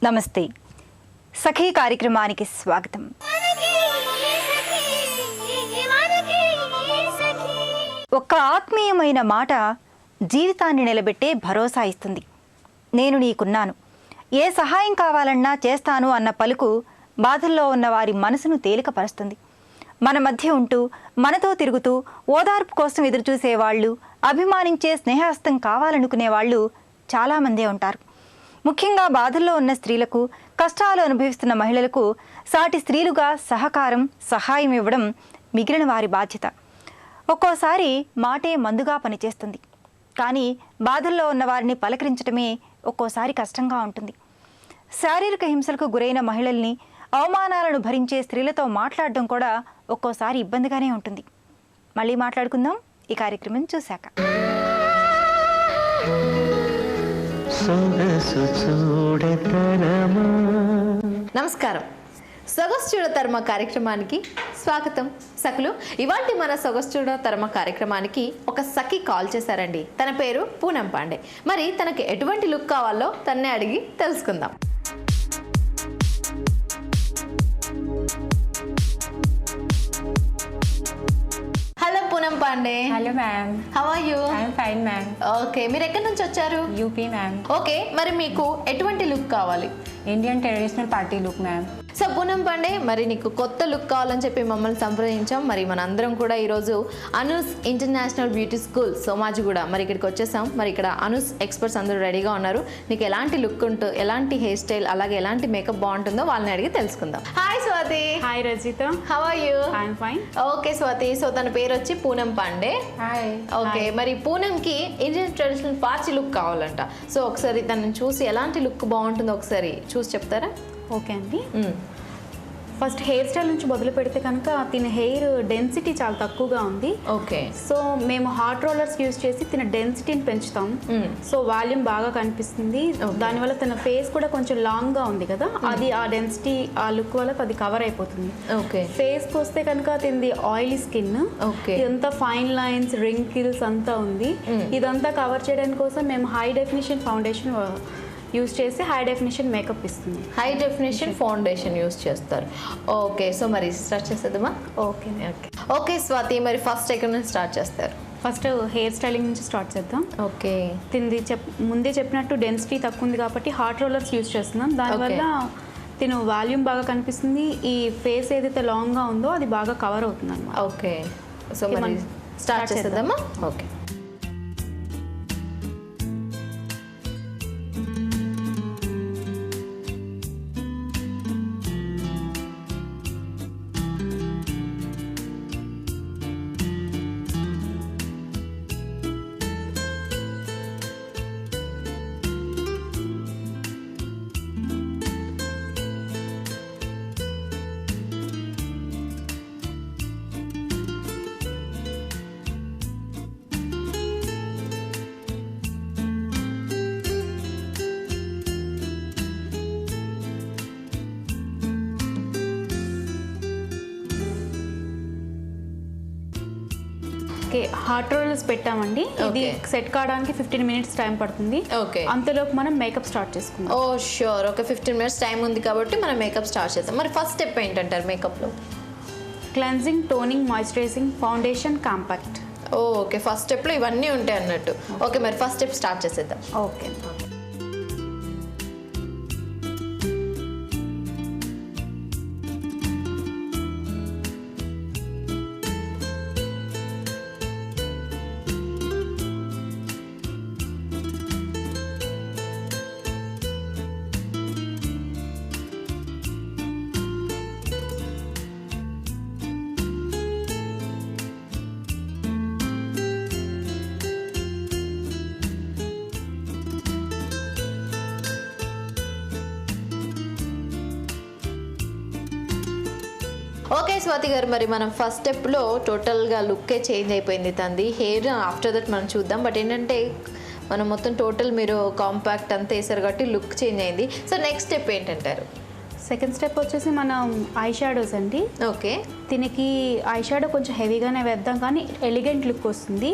నమస్తే సఖీ కార్యక్రమానికి స్వాగతం. ఒక్క ఆత్మీయమైన మాట జీవితాన్ని నిలబెట్టే భరోసా ఇస్తుంది. నేను నీకున్నాను, ఏ సహాయం కావాలన్నా చేస్తాను అన్న పలుకు బాధల్లో ఉన్న వారి మనసును తేలికపరుస్తుంది. మన మధ్య ఉంటూ మనతో తిరుగుతూ ఓదార్పు కోసం ఎదురుచూసేవాళ్ళు, అభిమానించే స్నేహహస్తం కావాలనుకునే వాళ్ళు చాలామందే ఉంటారు. ముఖ్యంగా బాధల్లో ఉన్న స్త్రీలకు, కష్టాలు అనుభవిస్తున్న మహిళలకు సాటి స్త్రీలుగా సహకారం, సహాయం ఇవ్వడం మిగిలిన వారి బాధ్యత. ఒక్కోసారి మాటే మందుగా పనిచేస్తుంది, కానీ బాధల్లో ఉన్న వారిని పలకరించడమే ఒక్కోసారి కష్టంగా ఉంటుంది. శారీరక హింసలకు గురైన మహిళల్ని, అవమానాలను భరించే స్త్రీలతో మాట్లాడడం కూడా ఒక్కోసారి ఇబ్బందిగానే ఉంటుంది. మళ్ళీ మాట్లాడుకుందాం ఈ కార్యక్రమం చూశాక. నమస్కారం. సొగసు చూడతరమ కార్యక్రమానికి స్వాగతం. సఖులు, ఇవాంటి మన సొగసు చూడతరమ కార్యక్రమానికి ఒక సఖి కాల్ చేశారండి. తన పేరు పూనం పాండే. మరి తనకి ఎటువంటి లుక్ కావాలో తన్నే అడిగి తెలుసుకుందాం. Hello Poonam Pandey. Hello ma'am. How are you? I'm fine ma'am. Okay, మీరు ఎక్కడి నుంచి వచ్చారు? UP ma'am. ఓకే, మరి మీకు ఎటువంటి లుక్ కావాలి? Indian traditional party look ma'am. So Poonam Pandey, మరి నీకు కొత్త లుక్ కావాలని చెప్పి మమ్మల్ని సంప్రదించాం. మరి మనందరం కూడా ఈరోజు Anu's international beauty school Somajiguda మరి ఇక్కడికి వచ్చేసాం. మరి ఇక్కడ అనూస్ ఎక్స్పర్ట్స్ అందరూ రెడీగా ఉన్నారు. నీకు ఎలాంటి లుక్ ఉంటూ, ఎలాంటి హెయిర్ స్టైల్, అలాగే ఎలాంటి మేకప్ బాగుంటుందో వాళ్ళని అడిగి తెలుసుకుందాం. Hi Swathi. Hi Rajitha. How are you? I'm fine. Okay Swathi, so తన పేరు వచ్చి పూనం పాండే. హాయ్. ఓకే, మరి పూనంకి ఇండియన్ ట్రెడిషనల్ పార్టీ లుక్ కావాలంట. సో ఒకసారి తనని చూసి ఎలాంటి లుక్ బాగుంటుందో ఒకసారి చూసి చెప్తారా? ఓకే అండి. ఫస్ట్ హెయిర్ స్టైల్ నుంచి మొదలు పెడితే కనుక తిన హెయిర్ డెన్సిటీ చాలా తక్కువగా ఉంది. ఓకే, సో మేము హాట్ రోలర్స్ యూజ్ చేసి తిన డెన్సిటీని పెంచుతాం. సో వాల్యూమ్ బాగా కనిపిస్తుంది. దానివల్ల తన ఫేస్ కూడా కొంచెం లాంగ్గా ఉంది కదా, అది ఆ డెన్సిటీ, ఆ లుక్ వల్ల అది కవర్ అయిపోతుంది. ఓకే, ఫేస్కి వస్తే కనుక తింది ఆయిలీ స్కిన్. ఓకే, ఇదంతా ఫైన్ లైన్స్, రింకిల్స్ అంతా ఉంది. ఇదంతా కవర్ చేయడానికి కోసం మేము హై డెఫినిషన్ ఫౌండేషన్ యూజ్ చేసి హై డెఫినిషన్ మేకప్ ఇస్తుంది. హై డెఫినేషన్ ఫౌండేషన్ యూజ్ చేస్తారు. ఓకే, సో మరి స్టార్ట్ చేసేద్దామా? ఓకే ఓకే ఓకే స్వాతి, మరి ఫస్ట్ ఎక్కడ నుంచి స్టార్ట్ చేస్తారు? ఫస్ట్ హెయిర్ స్టైలింగ్ నుంచి స్టార్ట్ చేద్దాం. ఓకే, తింది ముందే చెప్పినట్టు డెన్సిటీ తక్కువ ఉంది కాబట్టి హాట్ రోలర్స్ యూజ్ చేస్తున్నాం. దానివల్ల తిను వాల్యూమ్ బాగా కనిపిస్తుంది. ఈ ఫేస్ ఏదైతే లాంగ్గా ఉందో అది బాగా కవర్ అవుతుంది అన్నమాట. ఓకే, సో మరి స్టార్ట్ చేసేద్దామా? ఓకే, ఓకే, హాట్ రోలర్స్ పెట్టామండి. ఇది సెట్ కావడానికి 15 minutes టైం పడుతుంది. ఓకే, అంతలోపు మనం మేకప్ స్టార్ట్ చేసుకుందాం. Oh sure. Okay, 15 minutes time ఉంది కాబట్టి మనం మేకప్ స్టార్ట్ చేద్దాం. మరి ఫస్ట్ స్టెప్ ఏంటంటారు మేకప్లో? Cleansing, toning, moisturising, foundation, compact. Okay, first స్టెప్లో ఇవన్నీ ఉంటాయి అన్నట్టు. ఓకే, మరి ఫస్ట్ స్టెప్ స్టార్ట్ చేసేద్దాం. ఓకే. ఓకే స్వాతి గారు, మరి మనం ఫస్ట్ స్టెప్లో టోటల్గా లుక్కే చేంజ్ అయిపోయింది తంది. హెయిర్ ఆఫ్టర్ దట్ మనం చూద్దాం. బట్ ఏంటంటే మనం మొత్తం టోటల్ మీరు కాంపాక్ట్ అంతా వేసారు కాబట్టి లుక్ చేంజ్ అయింది. సో నెక్స్ట్ స్టెప్ ఏంటంటారు? సెకండ్ స్టెప్ వచ్చేసి మనం ఐ షాడోస్ అండి. ఓకే. దీనికి ఐ షాడో కొంచెం హెవీగానే వేద్దాం కానీ ఎలిగెంట్ లుక్ వస్తుంది.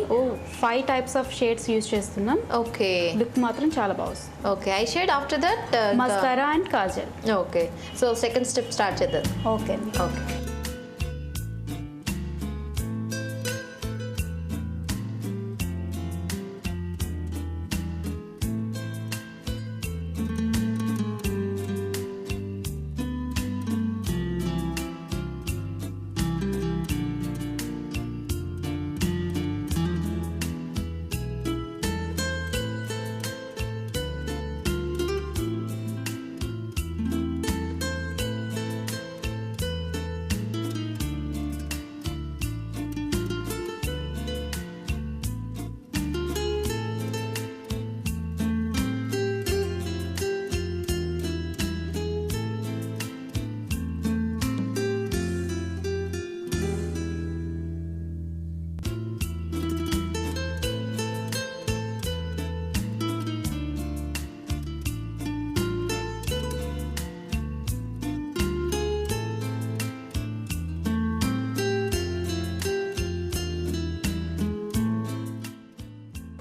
5 టైప్స్ ఆఫ్ షేడ్స్ యూజ్ చేస్తున్నాం. ఓకే. లుక్ మాత్రం చాలా బాగుంది. Okay, eye shade after that mascara and Kajal. Okay, so second step start చేద్దాం. ఓకే అండి. ఓకే.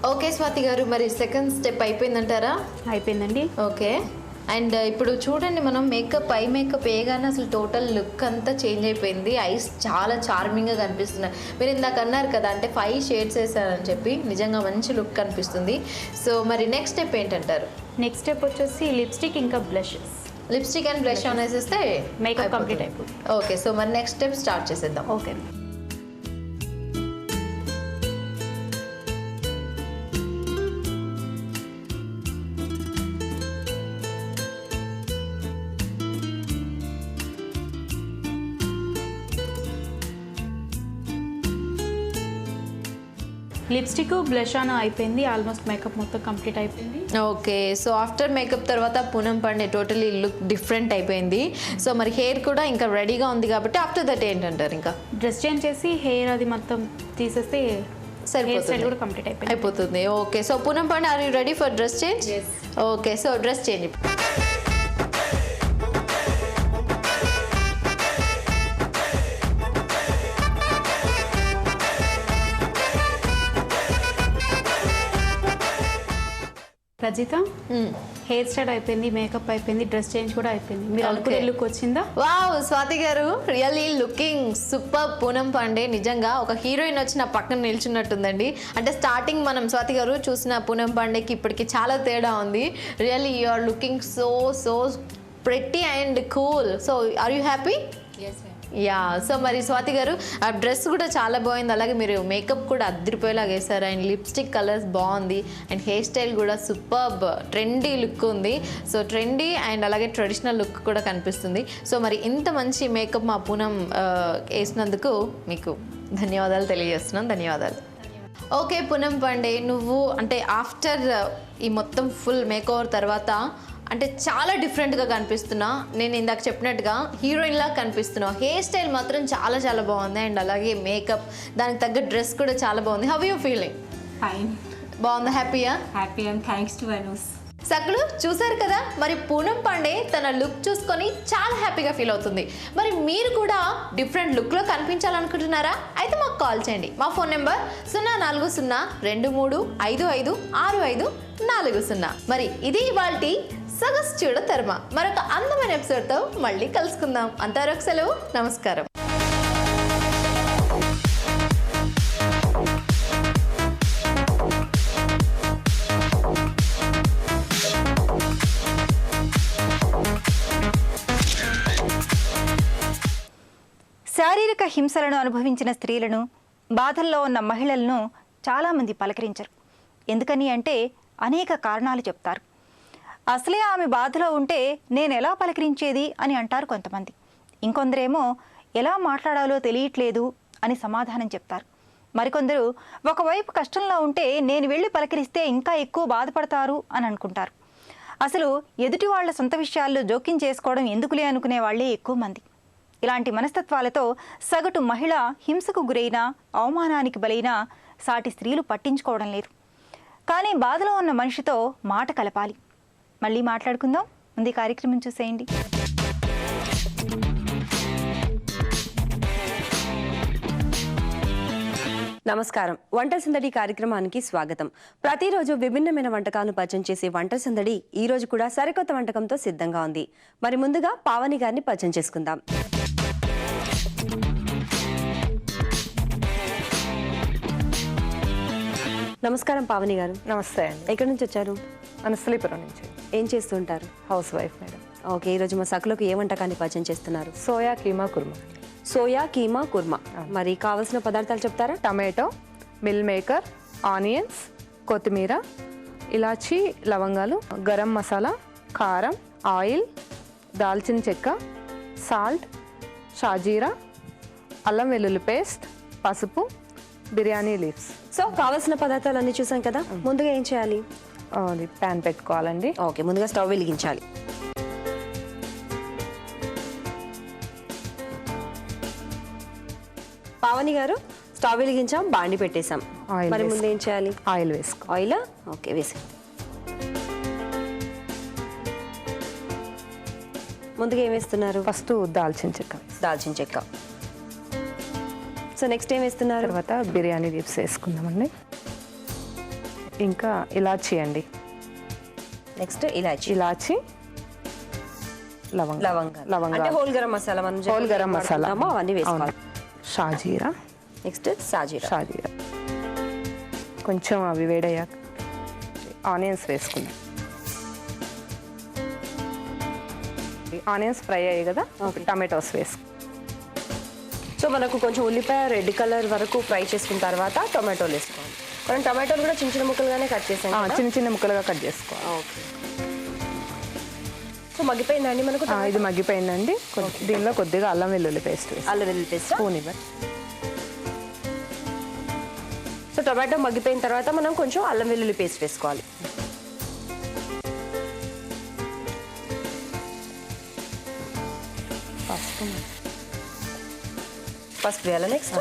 ఓకే స్వాతి గారు, మరి సెకండ్ స్టెప్ అయిపోయిందంటారా? అయిపోయిందండి. ఓకే. అండ్ ఇప్పుడు చూడండి, మనం మేకప్ ఐ మేకప్ వేయగానే అసలు టోటల్ లుక్ అంతా చేంజ్ అయిపోయింది. ఐస్ చాలా చార్మింగ్గా కనిపిస్తున్నాయి. మీరు ఇందాక అన్నారు కదా, అంటే 5 షేడ్స్ వేసారని చెప్పి, నిజంగా మంచి లుక్ కనిపిస్తుంది. సో మరి నెక్స్ట్ స్టెప్ ఏంటంటారు? నెక్స్ట్ స్టెప్ వచ్చేసి లిప్స్టిక్ ఇంకా blushes. Lipstick and blush on వేసేస్తే మేకప్ కంప్లీట్ అయిపోతుంది. ఓకే, సో మరి నెక్స్ట్ స్టెప్ స్టార్ట్ చేసేద్దాం. ఓకే. లిప్స్టిక్ బ్లష్ ఆన్ అయిపోయింది. ఆల్మోస్ట్ మేకప్ మొత్తం కంప్లీట్ అయిపోయింది. ఓకే, సో ఆఫ్టర్ మేకప్ తర్వాత పూనం పండే టోటలీ లుక్ డిఫరెంట్ అయిపోయింది. సో మరి హెయిర్ కూడా ఇంకా రెడీగా ఉంది కాబట్టి ఆఫ్టర్ దట్ ఏంటంటారు? ఇంకా డ్రెస్ చేంజ్ చేసి హెయిర్ అది మొత్తం తీసేస్తే హెయిర్ స్టైల్ కూడా కంప్లీట్ అయిపోతుంది. Okay, so Poonam Pandey, are you ready for dress change? Okay, so dress change. Rajitha, hair style అయిపోయింది, మేకప్ అయిపోయింది, డ్రెస్ చేంజ్ కూడా అయిపోయింది. మీరు అనుకునే లుక్ వచ్చిందా? Wow Swathi garu, really looking super. Poonam Pandey నిజంగా ఒక హీరోయిన్ వచ్చి నా పక్కన నిల్చున్నట్టుందండి. అంటే స్టార్టింగ్ మనం స్వాతి గారు చూసిన పూనం పాండేకి ఇప్పటికి చాలా తేడా ఉంది. Really you are looking so pretty and cool. So are you happy? Yeah. So మరి స్వాతి గారు, ఆ డ్రెస్ కూడా చాలా బాగుంది, అలాగే మీరు మేకప్ కూడా అద్దరిపోయేలాగా వేశారు, అండ్ లిప్స్టిక్ కలర్స్ బాగుంది, అండ్ హెయిర్ స్టైల్ కూడా సూపర్బ్ ట్రెండీ లుక్ ఉంది. సో ట్రెండీ అండ్ అలాగే ట్రెడిషనల్ లుక్ కూడా కనిపిస్తుంది. సో మరి ఇంత మంచి మేకప్ మా పూనం వేసినందుకు మీకు ధన్యవాదాలు తెలియజేస్తున్నాను. ధన్యవాదాలు. ఓకే పూనం పాండే, నువ్వు అంటే ఆఫ్టర్ ఈ మొత్తం ఫుల్ మేకోవర్ తర్వాత అంటే చాలా డిఫరెంట్గా కనిపిస్తున్నా. నేను ఇందాక చెప్పినట్టుగా హీరోయిన్లా కనిపిస్తున్నావు. హెయిర్ స్టైల్ మాత్రం చాలా బాగుంది, అండ్ అలాగే మేకప్, దానికి తగ్గ డ్రెస్ కూడా చాలా బాగుంది. How you feeling? ఫైన్. బాగుందా? హ్యాపీయా? Happy and thanks to Anu's. సకులు చూసారు కదా, మరి పూనం పాండే తన లుక్ చూసుకొని చాలా హ్యాపీగా ఫీల్ అవుతుంది. మరి మీరు కూడా డిఫరెంట్ లుక్లో కనిపించాలనుకుంటున్నారా? అయితే మాకు కాల్ చేయండి. మా ఫోన్ నెంబర్ 040-2355654. మరి ఇది ఇవాల్టి సొగసు చూడతర్మ. మరొక అందమైన ఎపిసోడ్తో మళ్ళీ కలుసుకుందాం. అంతవరకు సెలవు, నమస్కారం. శారీరక హింసలను అనుభవించిన స్త్రీలను, బాధల్లో ఉన్న మహిళలను చాలామంది పలకరించరు. ఎందుకని అంటే అనేక కారణాలు చెప్తారు. అసలే ఆమె బాధలో ఉంటే నేను ఎలా పలకరించేది అని అంటారు కొంతమంది. ఇంకొందరేమో ఎలా మాట్లాడాలో తెలియట్లేదు అని సమాధానం చెప్తారు. మరికొందరు ఒకవైపు కష్టంలో ఉంటే నేను వెళ్ళి పలకరిస్తే ఇంకా ఎక్కువ బాధపడతారు అని అనుకుంటారు. అసలు ఎదుటి వాళ్ళ సొంత విషయాల్లో జోక్యం చేసుకోవడం ఎందుకులే అనుకునే వాళ్ళే ఎక్కువ మంది. ఇలాంటి మనస్తత్వాలతో సగటు మహిళ హింసకు గురైనా, అవమానానికి బలైనా సాటి స్త్రీలు పట్టించుకోవడం లేదు. కానీ బాధలో ఉన్న మనిషితో మాట కలపాలి. మళ్ళీ మాట్లాడుకుందాం. ముందు కార్యక్రమం చూసేయండి. నమస్కారం. వంట సందడి కార్యక్రమానికి స్వాగతం. ప్రతిరోజు విభిన్నమైన వంటకాలను పరిచయం చేసే వంట సందడి ఈ రోజు కూడా సరికొత్త వంటకంతో సిద్ధంగా ఉంది. మరి ముందుగా పావని గారిని పరిచయం చేసుకుందాం. నమస్కారం పావని గారు. నమస్తే అండి. ఎక్కడి నుంచి వచ్చారు? అనసలీపురం నుంచి. ఏం చేస్తుంటారు? House wife madam. ఓకే, ఈరోజు మా సకులకు ఏ వంటకాన్ని పరిచయం చేస్తున్నారు? సోయా కీమా కుర్మా. సోయా కీమా కుర్మా. మరి కావాల్సిన పదార్థాలు చెప్తారా? టమాటో, మిల్ మేకర్, ఆనియన్స్, కొత్తిమీర, ఇలాచి, లవంగాలు, గరం మసాలా, కారం, ఆయిల్, దాల్చిన చెక్క, సాల్ట్, షాజీరా, అల్లం వెల్లుల్లి పేస్ట్, పసుపు, బిర్యానీ లీవ్స్. సో కావాల్సిన పదార్థాలు అన్ని చూసాం కదా, ముందుగా ఏం చేయాలి? అది ప్యాన్ పెట్టుకోవాలండి. ఓకే, ముందుగా స్టవ్ వెలిగించాలి. పావని గారు, స్టవ్ వెలిగించాం, బాండి పెట్టేశాం. ఆయిల్ మరి వేసుకో. ముందు ఏం చేయాలి? ఆయిల్ వేసుకో. ఆయిల్. ఓకే, వేసి ముందుగా ఏం వేస్తున్నారు? ఫస్ట్ దాల్చిన చెక్క వేసుకో. దాల్చిన చెక్క. సో నెక్స్ట్ ఏం వేస్తున్నారు? తర్వాత బిర్యానీ లీవ్స్ వేసుకుందామండి. ఇంకా ఇలాచి అండి. నెక్స్ట్ ఇలాచి. ఇలాచి, లవంగా. లవంగా. అంటే లవంగా, హోల్ గరం మసాలా, మనం హోల్ గరం మసాలా, వాడుకుంటామో అవన్నీ వేసుకోవాలి. షాజీరా. నెక్స్ట్ సాజీరా. షాజీరా. కొంచెం అవి వేడయ్యాక ఆనియన్స్ వేసుకుందాం. ఆనియన్స్ ఫ్రై అయ్యాయి కదా, టమాటోస్ వేసుకుందాం. సో మనకు కొంచెం ఉల్లిపాయ రెడ్ కలర్ వరకు ఫ్రై చేసుకున్న తర్వాత టొమాటోలు వేసుకోవాలి. మనం టొమాటోలు కూడా చిన్న చిన్న ముక్కలుగానే కట్ చేసాం కదా? చిన్న చిన్న ముక్కలుగా కట్ చేసుకోవాలి. ఓకే. సో మగ్గిపోయిందండి మనకు? ఇది మగ్గిపోయిందండి. దీనిలో కొద్దిగా అల్లం వెల్లుల్లి పేస్ట్ వేసి అల్లం వెల్లుల్లి పేస్ట్. స్పూన్ ఇవ్వండి. సో టొమాటో మగ్గిపోయిన తర్వాత మనం కొంచెం అల్లం వెల్లుల్లి పేస్ట్ వేసుకోవాలి. పసుపు వేయాలి. నెక్స్ట్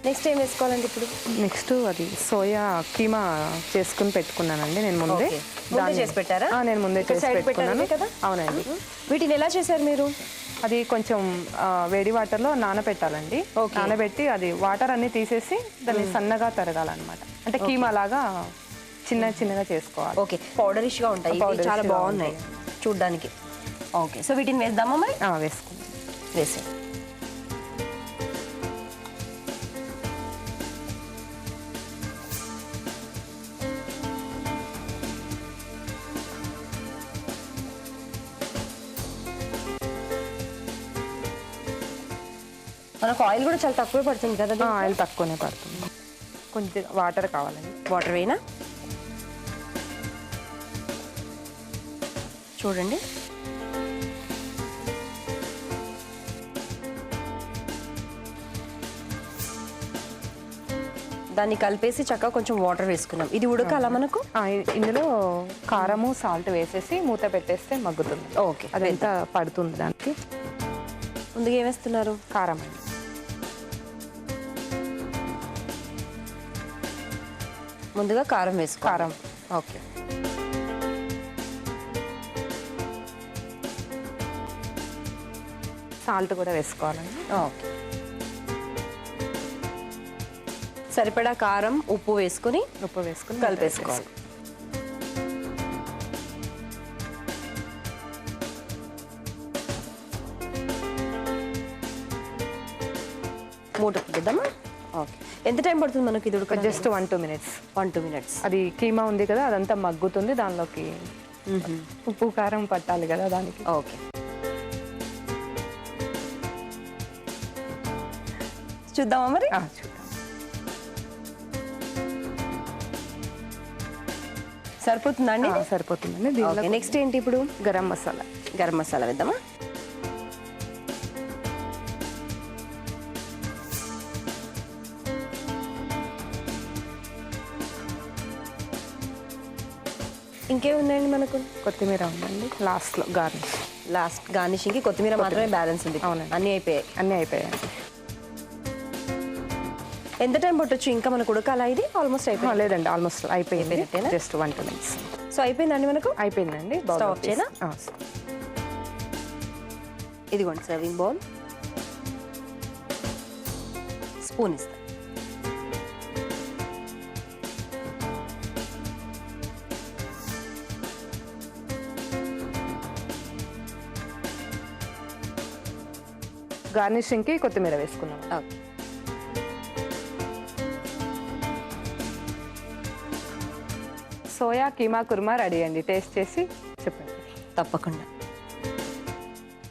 నెక్స్ట్ ఏం వేసుకోవాలండి ఇప్పుడు? నెక్స్ట్ అది సోయా కీమా చేసుకుని పెట్టుకున్నానండి నేను ముందే. ఓకే. ముందే చేసి పెట్టారా? నేను ముందే ఇక్కడ చేసి సైడ్ పెట్టుకున్నాను పెట్టారు కదా? అవునండి. వీటిని ఎలా చేశారు మీరు? అది కొంచెం వేడి వాటర్లో నానబెట్టాలండి. ఓకే. నానబెట్టి అది వాటర్ అన్ని తీసేసి దాన్ని సన్నగా తరగాలన్నమాట. అంటే కీమా లాగా చిన్న చిన్నగా చేసుకోవాలి. ఓకే, పౌడరిష్గా ఉంటాయి. ఇవి Powderish చాలా గా బాగున్నాయి చూడ్డానికి. ఓకే, సో వీటిని వేద్దామా మరి? వేసుకుందాం. వేసే. మనకు ఆయిల్ కూడా చాలా తక్కువ పడుతుంది కదా? ఆయిల్ తక్కువనే పడుతుంది. కొంచెం వాటర్ కావాలండి. వాటర్ వేయనా? చూడండి. దాన్ని కలిపేసి చక్కగా కొంచెం వాటర్ వేసుకున్నాం. ఇది ఉడకాలా మనకు? ఇందులో కారము సాల్ట్ వేసేసి మూత పెట్టేస్తే మగ్గుతుంది. ఓకే, అదంతా పడుతుంది దానికి. ముందుగా ఏం వేస్తున్నారు? కారం అండి. ముందుగా కారం వేసుకో. కారం. ఓకే. సాల్ట్ కూడా వేసుకోవాలండి. ఓకే. సరిపడా కారం, ఉప్పు వేసుకుని ఉప్పు వేసుకుని కలిపేసుకోవాలి. మూట పెట్టిద్దామా? ఓకే. ఎంత టైం పడుతుంది మనకి ఇది ఉడక? Just 1-2 minutes. 1-2 minutes. అది కీమా ఉంది కదా, అదంతా మగ్గుతుంది. దానిలోకి ఉప్పు కారం పట్టాలి కదా దానికి. ఓకే. చూద్దామా మరి? చూద్దాం. సరిపోతుందా అండి? సరిపోతుందండి. ఓకే. దీనిలో నెక్స్ట్ ఏంటి ఇప్పుడు? గరం మసాలా. గరం మసాలా వేద్దామా? ఇంకేముందండి మనకు? కొత్తిమీర ఉందండి లాస్ట్లో గార్నిష్. లాస్ట్ గార్నిషింగ్కి కొత్తిమీర మాత్రమే బ్యాలెన్స్ ఉంది. అవునండి. అన్నీ అయిపోయాయి. అన్నీ అయిపోయాయి. ఎంత టైం పట్టొచ్చు ఇంకా మనకు ఉడకాలా ఇది? ఆల్మోస్ట్ అయిపోయింది. లేదండి, ఆల్మోస్ట్ అయిపోయింది. అయిపోయినట్టేనా? Just 1-2 minutes. సో అయిపోయిందండి మనకు? అయిపోయిందండి. Stop చేయనా? ఇదిగోండి సర్వింగ్ బౌల్, స్పూన్ ఇస్తాను. గార్నిషింగ్కి కొత్తిమీర వేసుకున్నాం. ఓకే, సోయా కీమా కుర్మా రెడీ అండి. టేస్ట్ చేసి చెప్పండి. తప్పకుండా.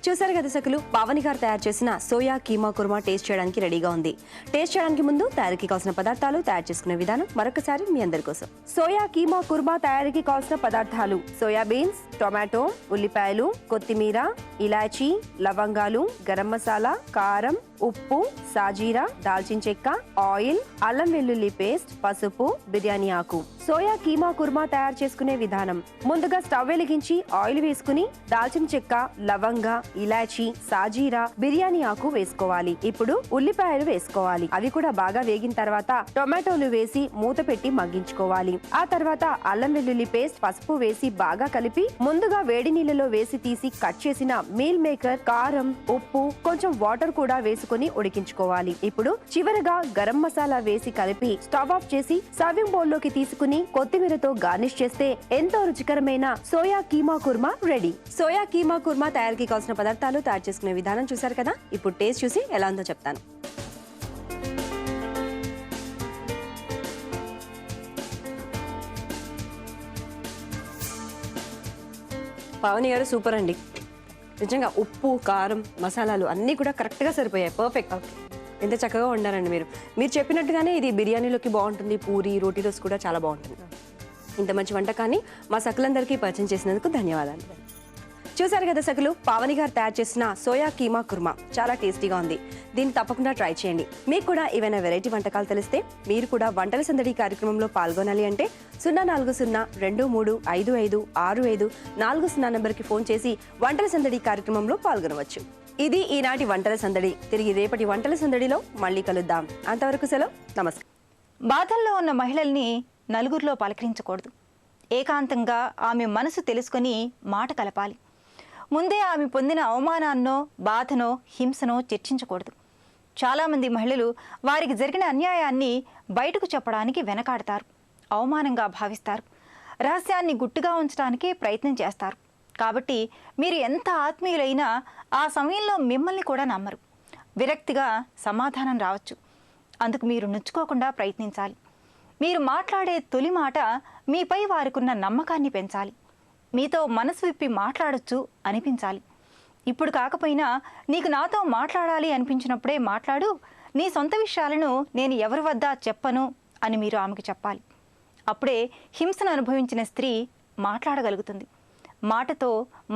చూసారు కదా సకులు, పావని గారు తయారు చేసిన సోయా కీమా కుర్మా టేస్ట్ చేయడానికి రెడీగా ఉంది. టేస్ట్ చేయడానికి ముందు తయారీకి కావాల్సిన పదార్థాలు, తయారు చేసుకునే విధానం మరొకసారి మీ అందరి కోసం. సోయా కీమా కుర్మా తయారీకి కావాల్సిన పదార్థాలు: సోయా బీన్స్, టొమాటో, ఉల్లిపాయలు, కొత్తిమీర, ఇలాచీ, లవంగాలు, గరం మసాలా, కారం, ఉప్పు, సాజీరా, దాల్చిన చెక్క, ఆయిల్, అల్లం వెల్లుల్లి పేస్ట్, పసుపు, బిర్యానీ ఆకు. సోయా కీమా కుర్మా తయారు చేసుకునే విధానం: ముందుగా స్టవ్ వెలిగించి ఆయిల్ వేసుకుని దాల్చిన చెక్క, లవంగా, ఇలాచీ, సాజీరా, బిర్యానీ ఆకు వేసుకోవాలి. ఇప్పుడు ఉల్లిపాయలు వేసుకోవాలి. అవి కూడా బాగా వేగిన తర్వాత టొమాటోలు వేసి మూత పెట్టి మగ్గించుకోవాలి. ఆ తర్వాత అల్లం వెల్లుల్లి పేస్ట్, పసుపు వేసి బాగా కలిపి ముందుగా వేడి నీళ్ళలో వేసి తీసి కట్ చేసిన మీల్ మేకర్, కారం, ఉప్పు, కొంచెం వాటర్ కూడా వేసుకుని ఉడికించుకోవాలి. ఇప్పుడు చివరగా గరం మసాలా వేసి కలిపి స్టవ్ ఆఫ్ చేసి సర్వింగ్ బౌల్ లోకి తీసుకుని కొత్తిమీరతో గార్నిష్ చేస్తే ఎంతో రుచికరమైన soya keema kurma ready. Soya keema kurma తయారీకి కావాల్సిన పదార్థాలు, తయారు చేసుకునే విధానం చూసారు కదా. ఇప్పుడు టేస్ట్ చూసి ఎలా ఉందో చెప్తాను. పావని గారు సూపర్ అండి. నిజంగా ఉప్పు, కారం, మసాలాలు అన్నీ కూడా కరెక్ట్గా సరిపోయాయి. పర్ఫెక్ట్. ఎంత చక్కగా వండారండి మీరు. మీరు చెప్పినట్టుగానే ఇది బిర్యానీలోకి బాగుంటుంది, పూరి, రోటీలోస్ కూడా చాలా బాగుంటుంది. ఇంత మంచి వంటకాన్ని మా సకులందరికీ పరిచయం చేసినందుకు ధన్యవాదాలు. చూసారు కదా సకులు, పావని గారు తయారు చేసిన సోయా కీమా కుర్మా చాలా టేస్టీగా ఉంది. దీన్ని తప్పకుండా ట్రై చేయండి. మీకు కూడా ఏవైనా వెరైటీ వంటకాలు తెలిస్తే మీరు కూడా వంటల సందడి కార్యక్రమంలో పాల్గొనాలి అంటే 040-2355-6540 నంబర్కి ఫోన్ చేసి వంటల సందడి కార్యక్రమంలో పాల్గొనవచ్చు. ఇది ఈనాటి వంటల సందడి. తిరిగి రేపటి వంటల సందడిలో మళ్ళీ కలుద్దాం. అంతవరకు సెలవు, నమస్కారం. బాధల్లో ఉన్న మహిళల్ని నలుగురిలో పలకరించకూడదు. ఏకాంతంగా ఆమె మనసు తెలుసుకొని మాట కలపాలి. ముందే ఆమె పొందిన అవమానాన్నో, బాధనో, హింసనో చర్చించకూడదు. చాలామంది మహిళలు వారికి జరిగిన అన్యాయాన్ని బయటకు చెప్పడానికి వెనకాడతారు, అవమానంగా భావిస్తారు, రహస్యాన్ని గుట్టుగా ఉంచడానికి ప్రయత్నం చేస్తారు. కాబట్టి మీరు ఎంత ఆత్మీయులైనా ఆ సమయంలో మిమ్మల్ని కూడా నమ్మరు. విరక్తిగా సమాధానం రావచ్చు. అందుకు మీరు నొచ్చుకోకుండా ప్రయత్నించాలి. మీరు మాట్లాడే తొలి మాట మీపై వారికున్న నమ్మకాన్ని పెంచాలి. మీతో మనసు విప్పి మాట్లాడొచ్చు అనిపించాలి. ఇప్పుడు కాకపోయినా నీకు నాతో మాట్లాడాలి అనిపించినప్పుడే మాట్లాడు, నీ సొంత విషయాలను నేను ఎవరి వద్ద చెప్పను అని మీరు ఆమెకు చెప్పాలి. అప్పుడే హింసను అనుభవించిన స్త్రీ మాట్లాడగలుగుతుంది. మాటతో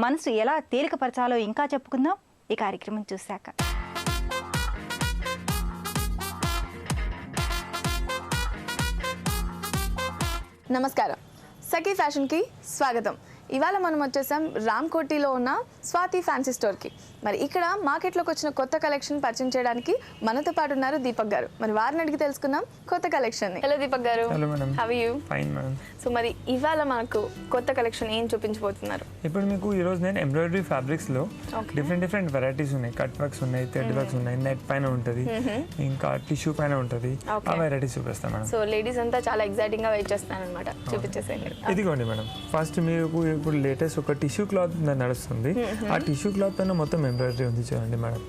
మనసు ఎలా తేలికపరచాలో ఇంకా చెప్పుకుందాం ఈ కార్యక్రమం చూశాక. నమస్కారం, సఖీ ఫ్యాషన్కి స్వాగతం. ఇవాళ మనం వచ్చేసాం రామ్కోటిలో ఉన్న స్వాతి ఫ్యాన్సీ స్టోర్కి. మరి ఇక్కడ మార్కెట్లోకి వచ్చిన కొత్త కలెక్షన్ పరిచయం చేయడానికి మనతో పాటు ఉన్నారు దీపక్ గారు. మరి వారిని అడిగి తెలుసుకుందాం కొత్త collection. Hello Deepak garu. Hello madam. How are you? Fine madam. So మరి ఇవాళ మనకు కొత్త కలెక్షన్ ఏం చూపించబోతున్నారు? ఇప్పుడు మీకు ఈరోజు నేను ఎంబ్రాయిడరీ ఫ్యాబ్రిక్స్లో డిఫరెంట్ వెరైటీస్ ఉన్నాయి. కట్ వర్క్స్ ఉన్నాయి, థ్రెడ్ వర్క్స్ ఉన్నాయి, నెట్ పైన ఉంటుంది, ఇంకా టిష్యూ పైన ఉంటుంది. ఆ వెరైటీస్ చూపిస్తాను మేడం. సో లేడీస్ అంతా చాలా ఎక్సైటింగ్ గా వెయిట్ చేస్తాను అనమాట. చూపించేసేయండి. ఇదిగోండి మేడం. ఫస్ట్ మీకు ఇప్పుడు లేటెస్ట్ ఒక టిష్యూ క్లాత్ నడుస్తుంది. ఆ టిష్యూ క్లాత్ పైన మొత్తం ఎంబ్రాయిడరీ ఉంది చూడండి మేడం.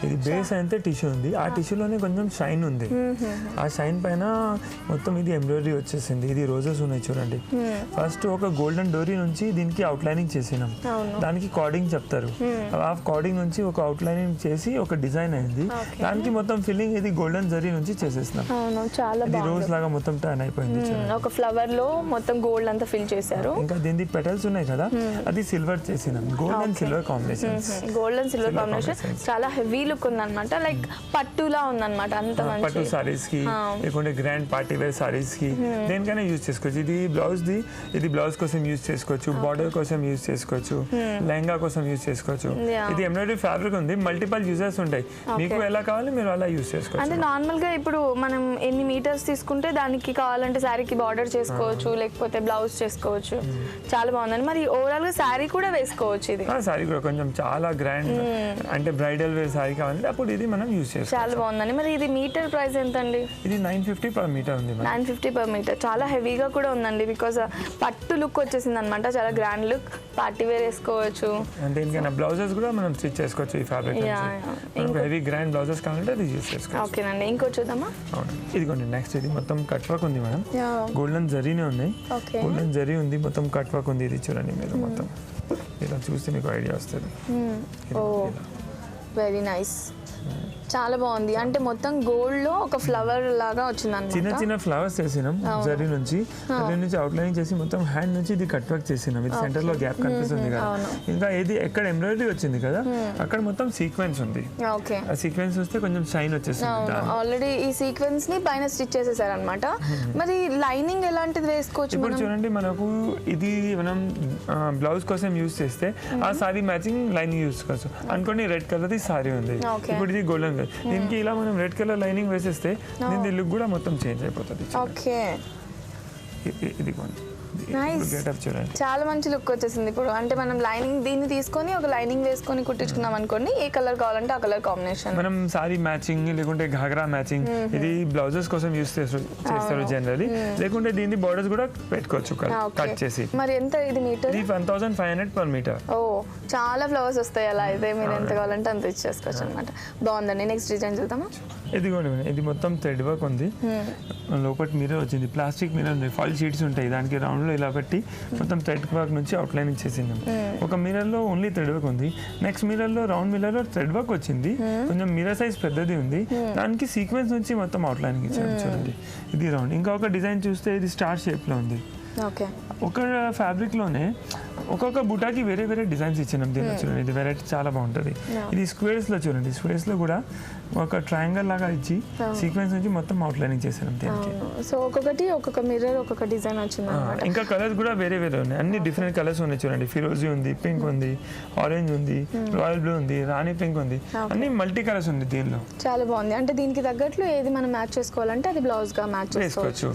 ఇది బేస్ అయితే టిష్యూ ఉంది, ఆ టిష్యూలోనే కొంచెం షైన్ ఉంది. ఆ షైన్ పైన మొత్తం ఇది ఎంబ్రాయిడరీ వచ్చేసింది. ఇది రోజెస్ ఉన్నాయి చూడండి. ఫస్ట్ ఒక గోల్డెన్ డోరీ నుంచి దీనికి అవుట్లైనింగ్ చేసినాం. దానికి కార్డింగ్ చెప్తారు. ఆ కార్డింగ్ నుంచి ఒక అవుట్లైనింగ్ చేసి ఒక డిజైన్ అయింది. దానికి మొత్తం ఫిల్లింగ్ ఇది గోల్డెన్ జరీ నుంచి చేసేసినాం. ఇది రోజ్ లాగా మొత్తం టర్న్ అయిపోయింది. ఒక ఫ్లవర్ లో మొత్తం గోల్డ్ అంతా ఫిల్ చేశారు. ఇంకా దీనికి పెటల్స్ ఉన్నాయి కదా, అది సిల్వర్ చేసినాం. Gold and silver combination. Gold and silver combination చాలా హెవీ లుక్ ఉందన్నమాట, లైక్ పట్టులా ఉందన్నమాట, అంత పట్టు మంచి. సారీస్ కి లేకుంటే గ్రాండ్ పార్టీ వేర్ సారీస్ కి దేనికైనా యూజ్ చేసుకోవచ్చు. ఇది బ్లౌజ్ కోసం యూజ్ చేసుకోవచ్చు, బార్డర్ కోసం యూజ్ చేసుకోవచ్చు, లెహంగా కోసం యూజ్ చేసుకోవచ్చు. Yeah. ఇది ఎంబ్రాయిడరీ ఫ్యాబ్రిక్ ఉంది, మల్టిపల్ యూజెస్ ఉంటాయి. మీకు ఎలా కావాలి మీరు అలా యూజ్ చేసుకోవచ్చు. అంటే నార్మల్ గా ఇప్పుడు మనం ఎన్ని మీటర్స్ తీసుకుంటే దానికి కావాలంటే శారీకి బార్డర్ చేసుకోవచ్చు, లేకపోతే బ్లౌజ్ చేసుకోవచ్చు. చాలా బాగుందండి. మరి ఓవరాల్ గా శారీ కూడా వేసుకోవచ్చు ఇది. సారీ కూడా కొంచెం చాలా గ్రాండ్ అంటే బ్రైడల్ వేర్ సారీ కావాలంటే అప్పుడు ఇది మనం యూజ్ చేసుకోవచ్చు. చాలా బాగుందండి. మరి ఇది మీటర్ ప్రైస్ ఎంత అండి? ఇది 950 per మీటర్ ఉంది. 950 per మీటర్. చాలా హెవీగా కూడా ఉందండి, బికాస్ పట్టు లుక్ వచ్చేసింది అనమాట. చాలా గ్రాండ్ లుక్, పార్టీ వేర్ వేసుకోవచ్చు. అంటే ఇంకా బ్లౌజెస్ కూడా మనం స్టిచ్ చేసుకోవచ్చు ఈ ఫ్యాబ్రిక్. హెవీ గ్రాండ్ బ్లౌజెస్ కావాలంటే అది యూజ్ చేసుకోవచ్చు. ఓకేనండి. ఇంకో చూద్దామా? అవును, ఇదిగోండి నెక్స్ట్. ఇది మొత్తం కట్ వర్క్ ఉంది మేడం, గోల్డెన్ జరీనే ఉన్నాయి. గోల్డెన్ జరీ ఉంది, మొత్తం కట్ వర్క్ ఉంది. ఇది చూడండి మీరు, మొత్తం ఇలా చూస్తే మీకు ఐడియా వస్తుంది. ఓ వెరీ నైస్, చాలా బాగుంది. అంటే మొత్తం గోల్డ్ లో ఒక ఫ్లవర్ లాగా వచ్చింది చిన్న అన్నమాట. చిన్న ఫ్లవర్స్ చేసినాం జరీ నుంచి అవుట్లైన్ చేసి మొత్తం హ్యాండ్ నుంచి ఇది కట్ వర్క్ చేసినాం. ఇది సెంటర్ లో గ్యాప్ కనిపిస్తుంది కదా. ఇంకా ఇది ఎక్కడ ఎంబ్రాయిడరీ వచ్చింది కదా అక్కడ మొత్తం సీక్వెన్స్ ఉంది. ఓకే, ఆ సీక్వెన్స్ వస్తే కొంచెం షైన్ వచ్చేస్తుంది. ఆల్రెడీ ఈ సీక్వెన్స్ ని పైన స్టిచ్ చేసేసారనమాట. మరి లైనింగ్ ఎలాంటిది వేసుకోవచ్చు? ఇప్పుడు చూడండి, మనకు ఇది మనం బ్లౌజ్ కోసం యూజ్ చేస్తే ఆ సారీ మ్యాచింగ్ లైనింగ్ యూజ్ చేసుకోవచ్చు. అనుకోండి రెడ్ కలర్ ది సారీ ఉంది, ఇప్పుడు ఇది గోల్డెన్ కలర్, దీనికి ఇలా మనం రెడ్ కలర్ లైనింగ్ వేసేస్తే దీని లుక్ కూడా మొత్తం చేంజ్ అయిపోతుంది. ఓకే, ఇది గెటప్ చూడండి, చాలా మంచి లుక్ వచ్చేసింది. ఇప్పుడు అంటే మనం లైనింగ్ దీన్ని తీసుకొని ఒక లైనింగ్ వేసుకొని కుట్టించుకున్నాం అనుకోండి, ఏ కలర్ కావాలంటే ఆ కలర్ కాంబినేషన్. మనం సారీ మ్యాచింగ్ లేకుంటే ఘాగ్రా మ్యాచింగ్ ఇది బ్లౌజెస్ కోసం యూస్ చేస్తారు జనరల్లీ. లేకుంటే దీని బోర్డర్స్ కూడా పెట్టుకోవచ్చు కట్ చేసి. మరి ఎంత ఇది మీటర్? ఇది 1500 per మీటర్. ఓ, చాలా ఫ్లవర్స్ వస్తాయి అలా అయితే. మీరు ఎంత కావాలంటే అంత ఇచ్చేసుకోవచ్చు అనమాట. బాగుందండి. నెక్స్ట్ డిజైన్ చూద్దామా? ఇదిగోండి, ఇది మొత్తం థ్రెడ్ వర్క్ ఉంది, లోపల మిర్రర్ వచ్చింది, ప్లాస్టిక్ మిర్రర్ ఉంది, ఫాల్ షీట్స్ ఉంటాయి దానికి రౌండ్ లో ఇలా పెట్టి మొత్తం థ్రెడ్ వర్క్ నుంచి అవుట్లైన్ ఇచ్చేసింది. ఒక మిర్రర్ లో ఓన్లీ థ్రెడ్ వర్క్ ఉంది, నెక్స్ట్ మిర్రర్ లో రౌండ్ మిర్రర్ లో థ్రెడ్ వర్క్ వచ్చింది, కొంచెం మిర్రర్ సైజ్ పెద్దది ఉంది, దానికి సీక్వెన్స్ నుంచి మొత్తం అవుట్లైన్ ఇచ్చారు. చూడండి ఇది రౌండ్. ఇంకా ఒక డిజైన్ చూస్తే ఇది స్టార్ షేప్ లో ఉంది. ఓకే, ఒక ఫ్యాబ్రిక్ లోనే ఒక్కొక్క బుటాకి వేరే వేరే డిజైన్స్ ఇచ్చినాం. దీనిలో చూడండి ఇది వెరైటీ చాలా బాగుంటుంది. ఇది స్క్వేర్స్ లో చూడండి, స్క్వేర్స్ లో కూడా ఒక ట్రయాంగల్ లాగా ఇచ్చి సీక్వెన్స్ నుంచి మొత్తం అవుట్లైనింగ్ చేసాం దీనికి. సో ఒక్కొక్క మిర్రర్ ఒక్కొక్క డిజైన్ వచ్చింది అన్నమాట. ఇంకా కలర్స్ కూడా వేరే వేరే ఉన్నాయి, అన్ని డిఫరెంట్ కలర్స్ ఉన్నాయి. చూడండి ఫిరోజీ ఉంది, పింక్ ఉంది, ఆరెంజ్ ఉంది, రాయల్ బ్లూ ఉంది, రాణి పింక్ ఉంది, అన్ని మల్టీ కలర్స్ ఉంది దీనిలో. చాలా బాగుంది. అంటే దీనికి తగ్గట్లు ఏది మనం మ్యాచ్ చేసుకోవాలంటే అది బ్లౌజ్ గా మ్యాచ్ చేసుకోవచ్చు.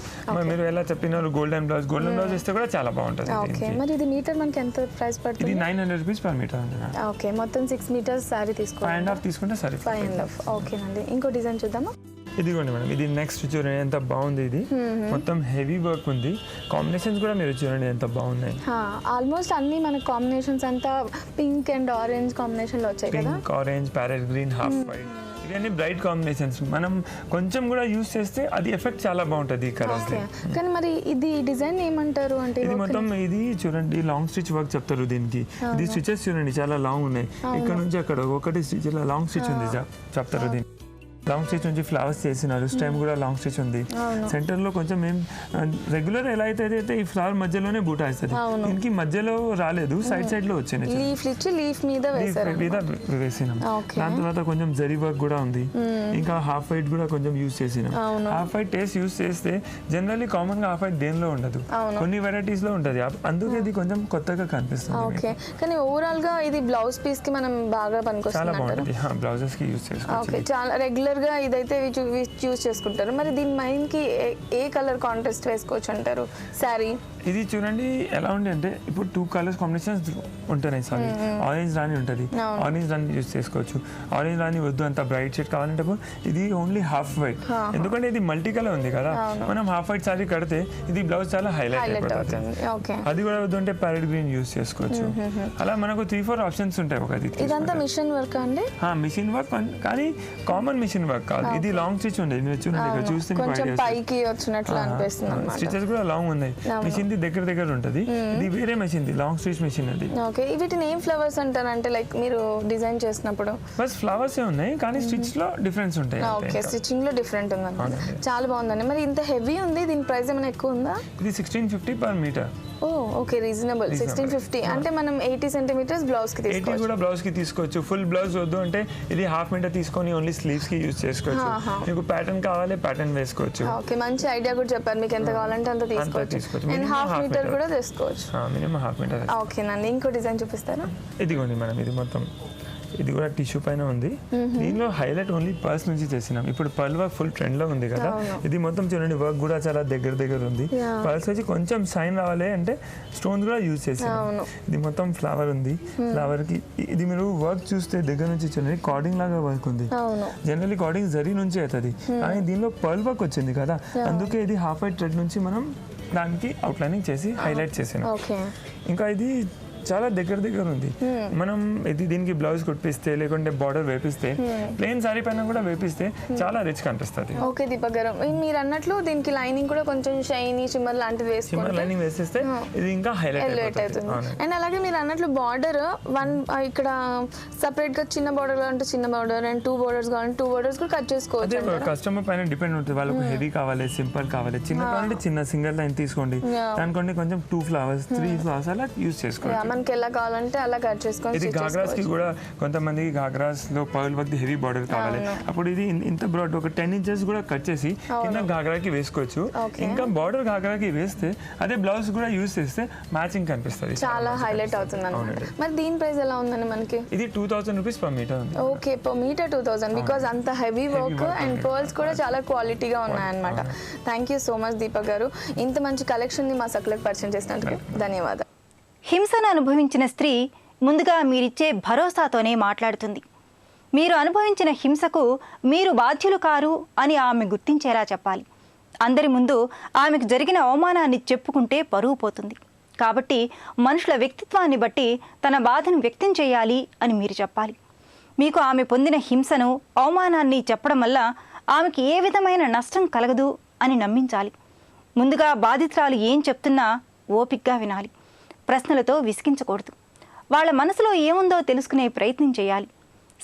మీరు ఎలా చెప్పినారు గోల్డెన్ బ్లౌజ్ వేస్తే కూడా చాలా బాగుంటుంది. ఓకే, మరి ఇది మీటర్ మనకి ఎంత ప్రైస్ పడుతుంది? ఇది 900 rupees per మీటర్ ఉంది. ఓకే, మొత్తం 6 మీటర్స్ సారీ తీసుకోవాలి. 5.5 తీసుకుంటే సరే. 5.5. ఓకేనండి. ఇంకో డిజైన్ చూద్దామా? ఇదిగోండి మేడం, ఇది నెక్స్ట్ చూడండి ఎంత బాగుంది. ఇది మొత్తం హెవీ వర్క్ ఉంది, కాంబినేషన్స్ కూడా మీరు చూడండి ఎంత బాగున్నాయి. ఆల్మోస్ట్ అన్ని మన కాంబినేషన్స్ అంతా పింక్ అండ్ ఆరెంజ్ కాంబినేషన్ లో వచ్చాయి కదా. Pink, orange, parrot green, half white, ఇవన్నీ బ్రైట్ కాంబినేషన్స్. మనం కొంచెం కూడా యూస్ చేస్తే అది ఎఫెక్ట్ చాలా బాగుంటుంది ఈ కలర్స్. కానీ మరి ఇది డిజైన్ ఏమంటారు అంటే? ఇది మొత్తం ఇది చూడండి లాంగ్ స్టిచ్ వర్క్ చెప్తారు దీనికి. ఇది స్టిచెస్ చూడండి చాలా లాంగ్ ఉన్నాయి, ఇక్కడ నుంచి అక్కడ ఒకటి స్టిచ్ ఇలా లాంగ్ స్టిచ్ ఉంది చెప్తారు దీన్ని. లాంగ్ స్టిచ్ నుంచి ఫ్లవర్స్ చేసినారు, స్టెమ్ కూడా లాంగ్ స్టిచ్ ఉంది. సెంటర్ లో కొంచెం ఏం రెగ్యులర్ ఎలా అయితే ఈ ఫ్లవర్ మధ్యలోనే బూటా వేస్తుంది, దీనికి మధ్యలో రాలేదు, సైడ్ లో వచ్చినాయి. లీఫ్ మీద వేసినాం. దాని తర్వాత కొంచెం జరీ వర్క్ కూడా ఉంది, ఇంకా హాఫ్ వైట్ కూడా కొంచెం యూజ్ చేసినాం. హాఫ్ వైట్ టేస్ట్ యూజ్ చేస్తే జనరల్లీ కామన్ గా హాఫ్ వైట్ దేనిలో ఉండదు, కొన్ని వెరైటీస్ లో ఉంటది, అందుకే ఇది కొంచెం కొత్తగా కనిపిస్తుంది. కానీ ఓవరాల్ గా ఇది బ్లౌజ్ పీస్ కి మనం బాగా పనికొస్తుంది. చాలా బాగుంటుంది, బ్లౌజెస్ కి యూజ్ చేసుకోవచ్చు. చాలా రెగ్యులర్ గా ఇదైతే చూస్ చేసుకుంటారు. మరి దీని మైండ్ కి ఏ కలర్ కాంట్రాస్ట్ వేసుకోవచ్చు అంటారు శారీ? ఇది చూడండి ఎలా ఉంది అంటే ఇప్పుడు 2 కలర్స్ కాంబినేషన్స్ ఉంటున్నాయి. సారీ, ఆరెంజ్ రాణి ఉంటుంది, ఆరెంజ్ రాణి యూస్ చేసుకోవచ్చు. ఆరెంజ్ రాణి వద్దు అంత బ్రైట్ షేడ్ కావాలంటే ఇది ఓన్లీ హాఫ్ వైట్, ఎందుకంటే ఇది మల్టీ కలర్ ఉంది కదా. మనం హాఫ్ వైట్ సారీ కడితే ఇది బ్లౌజ్ చాలా హైలైట్ అవుతుంది. అది కూడా వద్దు అంటే ప్యారెట్ గ్రీన్ యూస్ చేసుకోవచ్చు. అలా మనకు 3-4 ఆప్షన్స్ ఉంటాయి. ఒకటి ఇదంతా మిషన్ వర్క్ అండి? మిషన్ వర్క్, కానీ కామన్ మిషన్ వర్క్ కాదు, ఇది లాంగ్ స్టిచ్ ఉండేది. మీరు చూడండి చూస్తే పైకి వచ్చినట్లు అనిపిస్తుంది. స్టిచెస్ కూడా లాంగ్ ఉన్నాయి. మిషన్ దగ్గర ఉంటుంది, ఇది వేరే మెషిన్, లాంగ్ స్టిచ్ మెషిన్ అది. ఓకే, వీటిని ఏం ఫ్లవర్స్ అంటారు అంటే లైక్ మీరు డిజైన్ చేసినప్పుడు? బస్ ఫ్లవర్స్ ఉన్నాయి, కానీ స్టిచ్ లో డిఫరెన్స్ ఉంటాయి. ఓకే, స్టిచ్చింగ్ లో డిఫరెంట్ ఉంది. చాలా బాగుందండి. మరి ఇంత హెవీ ఉంది, దీని ప్రైస్ ఏమైనా ఎక్కువ ఉందా? ఇది 1650 per మీటర్. ఓ ఓకే రీజనబుల్ 1650 అంటే మనం 80 సెంటీమీటర్స్ బ్లౌజ్ కి 80 తీసుకోవచ్చు. కూడా బ్లౌజ్ కి తీసుకోవచ్చు. ఫుల్ బ్లౌజ్ వద్దు అంటే ఇది హాఫ్ మీటర్ తీసుకొని ఓన్లీ స్లీవ్స్ కి యూజ్ చేసుకోవచ్చు. మీకు ప్యాటర్న్ కావాలి ప్యాటర్న్ వేసుకోవచ్చు. ఓకే మంచి ఐడియా కూడా చెప్పారు. మీకు ఎంత కావాలంటే అంత తీసుకోవచ్చు. అండ్ హాఫ్ మీటర్ కూడా తీసుకోవచ్చు. Minimum half meter. ఓకేనండి ఇంకో డిజైన్ చూపిస్తారా? ఇదిగోండి మేడం, ఇది మొత్తం ఇది కూడా టిష్యూ పైన ఉంది. దీనిలో హైలైట్ ఓన్లీ పర్ల్స్ నుంచి చేసినాం. ఇప్పుడు పర్ల్ వర్క్ ఫుల్ ట్రెండ్ లో ఉంది కదా, ఇది మొత్తం చూడండి వర్క్ కూడా చాలా దగ్గర ఉంది. పర్ల్స్ వచ్చి కొంచెం షైన్ రావాలి అంటే స్టోన్స్ కూడా యూజ్ చేసాం. ఇది మొత్తం ఫ్లవర్ ఉంది. ఫ్లవర్ కి ఇది మీరు వర్క్ చూస్తే దగ్గర నుంచి చూడండి కార్డింగ్ లాగా వర్క్ ఉంది. జనరల్లీ కార్డింగ్ జరీ నుంచి అవుతుంది, కానీ దీనిలో పర్ల్ వర్క్ వచ్చింది కదా, అందుకే ఇది హాఫ్ వైట్ థ్రెడ్ నుంచి మనం దానికి అవుట్లైనింగ్ చేసి హైలైట్ చేసాం. ఇంకా ఇది చాలా దగ్గర ఉంది. మనం ఇది దీనికి బ్లౌజ్ కుట్టిస్తే లేకుంటే బార్డర్ వేపిస్తే ప్లెయిన్ సారీ పైన కూడా వేపిస్తే చాలా రిచ్ కనిపిస్తుంది. ఓకే దీపక్ గారు, మీరు అన్నట్లు దీనికి లైనింగ్ కూడా కొంచెం షైనీ షిమ్మర్ లాంటిది వేసుకుంటే లైనింగ్ వేసేస్తే ఇది ఇంకా హైలైట్ అవుతుంది. అండ్ అలాగే మీరు అన్నట్లు బార్డర్ ఇక్కడ సపరేట్ గా చిన్న బార్డర్ కావాలంటే చిన్న బార్డర్ అండ్ 2 బోర్డర్స్ కావాలంటే 2 బోర్డర్స్ కూడా కట్ చేసుకోవచ్చు. కస్టమర్ పైన డిపెండ్ ఉంటుంది. వాళ్ళకు హెవీ కావాలి, సింపుల్ కావాలి, చిన్న కావాలంటే చిన్న సింగిల్ లైన్ తీసుకోండి, దానికంటే కొంచెం 2 ఫ్లవర్స్ 3 ఫ్లవర్స్ అలా యూజ్ చేసుకోవచ్చు. మనకి ఎలా కావాలంటే అలా కట్ చేసుకొని ఇది గాగ్రాస్ కి కూడా కొంతమందికి గాగ్రాస్ లో పర్ల్ వర్క్ హెవీ బార్డర్ కావాలి, అప్పుడు ఇది ఇంత బ్రాడ్ ఒక 10 ఇంచెస్ కూడా కట్ చేసి కింద గాగ్రాకి వేసుకోవచ్చు. ఇంకా బార్డర్ గాగ్రాకి వేస్తే అదే బ్లౌజ్ కూడా యూజ్ చేస్తే మ్యాచింగ్ కనిపిస్తుంది, చాలా హైలైట్ అవుతుంది అన్నమాట. మరి దీని ప్రైస్ ఎలా ఉందండి మనకి? ఇది 2000 రూపీస్ పర్ మీటర్ ఉంది. ఓకే పర్ మీటర్ 2000 బికాజ్ అంత హెవీ వర్క్ అండ్ పర్ల్స్ కూడా చాలా క్వాలిటీగా ఉన్నాయన్నమాట. Thank you so much Deepak గారు, ఇంత మంచి కలెక్షన్ ని మా సకులకు పరిచయం చేసినందుకు ధన్యవాదాలు. హింసను అనుభవించిన స్త్రీ ముందుగా మీరిచ్చే భరోసాతోనే మాట్లాడుతుంది. మీరు అనుభవించిన హింసకు మీరు బాధ్యులు కారు అని ఆమె గుర్తించేలా చెప్పాలి. అందరి ముందు ఆమెకు జరిగిన అవమానాన్ని చెప్పుకుంటే పరువు పోతుంది. కాబట్టి మనుషుల వ్యక్తిత్వాన్ని బట్టి తన బాధను వ్యక్తం చేయాలి అని మీరు చెప్పాలి. మీకు ఆమె పొందిన హింసను అవమానాన్ని చెప్పడం వల్ల ఆమెకి ఏ విధమైన నష్టం కలగదు అని నమ్మించాలి. ముందుగా బాధితురాలు ఏం చెప్తున్నా ఓపికగా వినాలి. ప్రశ్నలతో విసిగించకూడదు. వాళ్ళ మనసులో ఏముందో తెలుసుకునే ప్రయత్నం చేయాలి.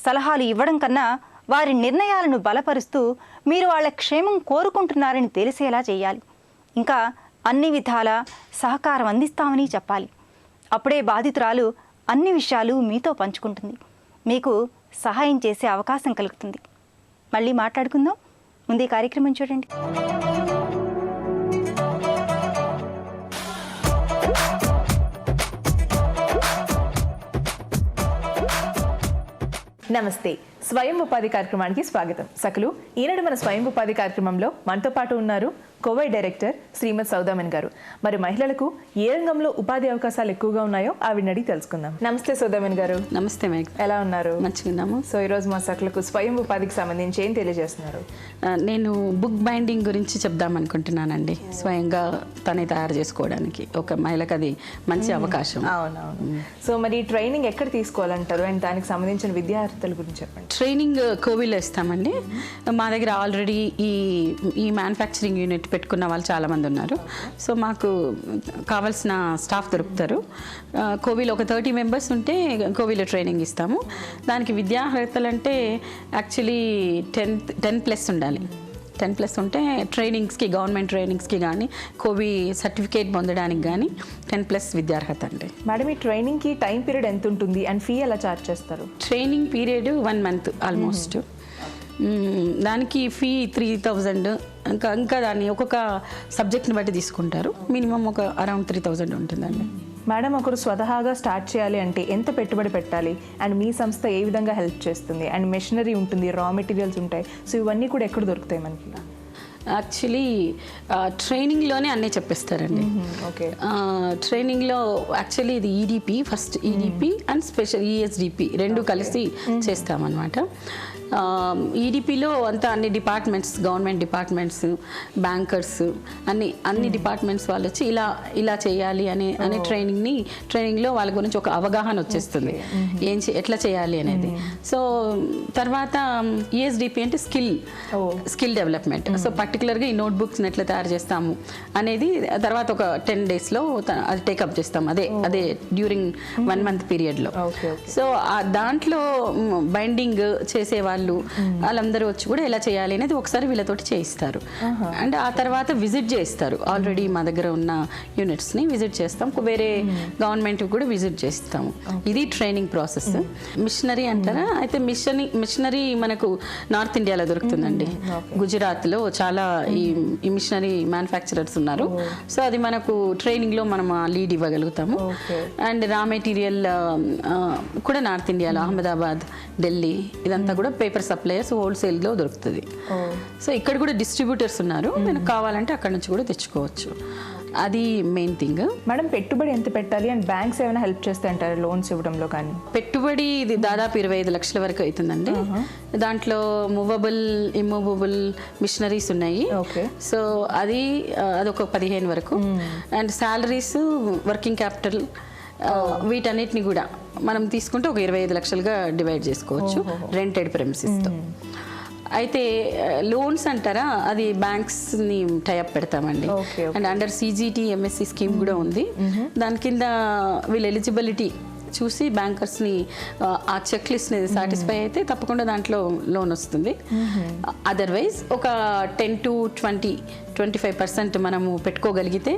సలహాలు ఇవ్వడం కన్నా వారి నిర్ణయాలను బలపరుస్తూ మీరు వాళ్ళ క్షేమం కోరుకుంటున్నారని తెలిసేలా చేయాలి. ఇంకా అన్ని విధాల సహకారం అందిస్తామని చెప్పాలి. అప్పుడే బాధితురాలు అన్ని విషయాలు మీతో పంచుకుంటుంది. మీకు సహాయం చేసే అవకాశం కలుగుతుంది. మళ్ళీ మాట్లాడుకుందాం. ముందే కార్యక్రమం చూడండి. నమస్తే, స్వయం ఉపాధి కార్యక్రమానికి స్వాగతం. సకలు ఈనాడు మన స్వయం ఉపాధి కార్యక్రమంలో మనతో పాటు ఉన్నారు కోవై డైరెక్టర్ శ్రీమతి సౌదామణి గారు. మరి మహిళలకు ఏ రంగంలో ఉపాధి అవకాశాలు ఎక్కువగా ఉన్నాయో ఆవిడని అడిగి తెలుసుకుందాం. నమస్తే సౌదామణి గారు. నమస్తే మేఘ, ఎలా ఉన్నారు? మంచిగా ఉన్నాము. సో ఈరోజు మా సకలకు స్వయం ఉపాధికి సంబంధించి ఏం తెలియజేస్తున్నారు? నేను బుక్ బైండింగ్ గురించి చెప్దాం అనుకుంటున్నానండి. స్వయంగా తనే తయారు చేసుకోవడానికి ఒక మహిళకు అది మంచి అవకాశం. అవునవును. సో మరి ట్రైనింగ్ ఎక్కడ తీసుకోవాలంటారు అండ్ దానికి సంబంధించిన విద్యార్థుల గురించి చెప్పండి. ట్రైనింగ్ కోవిల్లో ఇస్తామండి. మా దగ్గర ఆల్రెడీ ఈ మ్యానుఫ్యాక్చరింగ్ యూనిట్ పెట్టుకున్న వాళ్ళు చాలామంది ఉన్నారు. సో మాకు కావాల్సిన స్టాఫ్ దొరుకుతారు. కోవిలో ఒక 30 మెంబర్స్ ఉంటే కోవిలో ట్రైనింగ్ ఇస్తాము. దానికి విద్యార్హతలు అంటే యాక్చువల్లీ 10+ ఉండాలి. 10+ ఉంటే ట్రైనింగ్స్కి, గవర్నమెంట్ ట్రైనింగ్స్కి కానీ కోవి సర్టిఫికేట్ పొందడానికి కానీ 10+ విద్యార్హత అండి. మేడం, ఈ ట్రైనింగ్కి టైం పీరియడ్ ఎంత ఉంటుంది అండ్ ఫీ ఎలా ఛార్జ్ చేస్తారు? Training period 1 month almost. దానికి ఫీ 3000. ఇంకా దాన్ని ఒక్కొక్క సబ్జెక్ట్ని బట్టి తీసుకుంటారు. మినిమం ఒక అరౌండ్ 3000 ఉంటుందండి. మేడం, ఒకరు స్వతహాగా స్టార్ట్ చేయాలి అంటే ఎంత పెట్టుబడి పెట్టాలి అండ్ మీ సంస్థ ఏ విధంగా హెల్ప్ చేస్తుంది? అండ్ మెషినరీ ఉంటుంది, రా మెటీరియల్స్ ఉంటాయి, సో ఇవన్నీ కూడా ఎక్కడ దొరుకుతాయి మనకి? యాక్చువల్లీ ట్రైనింగ్లోనే అన్నీ చెప్పిస్తారండి. ఓకే. ట్రైనింగ్లో యాక్చువల్లీ ఇది EDP, first EDP and special ESDP రెండు కలిసి చేస్తామన్నమాట. ఈడిపిలో అంతా అన్ని డిపార్ట్మెంట్స్, గవర్నమెంట్ డిపార్ట్మెంట్స్, బ్యాంకర్స్, అన్ని డిపార్ట్మెంట్స్ వాళ్ళు వచ్చి ఇలా చేయాలి అనే ట్రైనింగ్లో వాళ్ళ గురించి ఒక అవగాహన వచ్చేస్తుంది, ఎట్లా చేయాలి అనేది. సో తర్వాత ఈఎస్డిపి అంటే స్కిల్ డెవలప్మెంట్. సో పర్టికులర్గా ఈ నోట్బుక్స్ని ఎట్లా తయారు చేస్తాము అనేది తర్వాత ఒక 10 daysలో అది టేకప్ చేస్తాం. అదే డ్యూరింగ్ 1 month పీరియడ్లో. సో దాంట్లో బైండింగ్ చేసేవాళ్ళు వాళ్ళందరూ వచ్చి కూడా ఎలా చేయాలి అనేది ఒకసారి వీళ్ళతోటి చేయిస్తారు. అండ్ ఆ తర్వాత విజిట్ చేయిస్తారు. ఆల్రెడీ మా దగ్గర ఉన్న యూనిట్స్ని విజిట్ చేస్తాం, వేరే గవర్నమెంట్ కూడా విజిట్ చేస్తాము. ఇది ట్రైనింగ్ ప్రాసెస్. మిషనరీ అంటారా? అయితే మిషనరీ మనకు నార్త్ ఇండియాలో దొరుకుతుందండి. గుజరాత్లో చాలా ఈ మిషనరీ మ్యానుఫ్యాక్చరర్స్ ఉన్నారు. సో అది మనకు ట్రైనింగ్లో మనం లీడ్ ఇవ్వగలుగుతాము. అండ్ రా మెటీరియల్ కూడా నార్త్ ఇండియాలో అహ్మదాబాద్, ఢిల్లీ ఇదంతా కూడా పేపర్ సప్లయర్స్ హోల్సేల్లో దొరుకుతుంది. సో ఇక్కడ కూడా డిస్ట్రిబ్యూటర్స్ ఉన్నారు, మనకు కావాలంటే అక్కడ నుంచి కూడా తెచ్చుకోవచ్చు. అది మెయిన్ థింగ్. మేడం, పెట్టుబడి ఎంత పెట్టాలి అండ్ బ్యాంక్స్ ఏమైనా హెల్ప్ చేస్తే అంటారు లోన్స్ ఇవ్వడంలో? కానీ పెట్టుబడి ఇది దాదాపు 25 లక్షల వరకు అవుతుందండి. దాంట్లో మూవబుల్, ఇమ్మూవబుల్ మిషనరీస్ ఉన్నాయి. సో అదొక 15 వరకు. అండ్ శాలరీస్, వర్కింగ్ క్యాపిటల్ వీటన్నిటిని కూడా మనం తీసుకుంటే ఒక 25 లక్షలుగా డివైడ్ చేసుకోవచ్చు రెంటెడ్ ప్రెమిసెస్తో. అయితే లోన్స్ అంటారా, అది బ్యాంక్స్ని టైఅప్ పెడతామండి. And under CGT MSc scheme కూడా ఉంది. దాని కింద వీళ్ళ ఎలిజిబిలిటీ చూసి బ్యాంకర్స్ని ఆ చెక్ లిస్ట్ని సాటిస్ఫై అయితే తప్పకుండా దాంట్లో లోన్ వస్తుంది. అదర్వైజ్ ఒక 10 to 25% మనము పెట్టుకోగలిగితే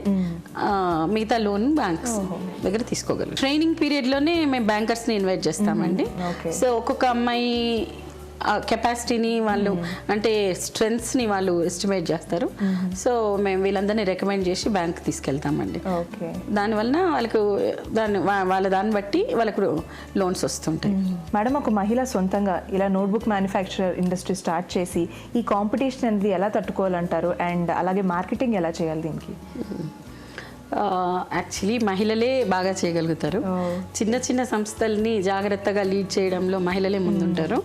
మిగతా లోన్ బ్యాంక్స్ దగ్గర తీసుకోగలం. ట్రైనింగ్ పీరియడ్లోనే మేము బ్యాంకర్స్ని ఇన్వైట్ చేస్తామండి. సో ఒక్కొక్క అమ్మాయి కెపాసిటీని వాళ్ళు అంటే స్ట్రెంగ్త్స్ని వాళ్ళు ఎస్టిమేట్ చేస్తారు. సో మేము వీళ్ళందరినీ రికమెండ్ చేసి బ్యాంక్ తీసుకెళ్తామండి. దానివల్ల వాళ్ళకు దాన్ని బట్టి వాళ్ళకు లోన్స్ వస్తుంటాయి. మేడం, ఒక మహిళ సొంతంగా ఇలా నోట్బుక్ మ్యానుఫ్యాక్చరర్ ఇండస్ట్రీ స్టార్ట్ చేసి ఈ కాంపిటీషన్ అనేది ఎలా తట్టుకోవాలంటారు? అండ్ అలాగే మార్కెటింగ్ ఎలా చేయాలి దీనికి? యాక్చువల్లీ మహిళలే బాగా చేయగలుగుతారు. చిన్న చిన్న సంస్థల్ని జాగ్రత్తగా లీడ్ చేయడంలో మహిళలే ముందుంటారు.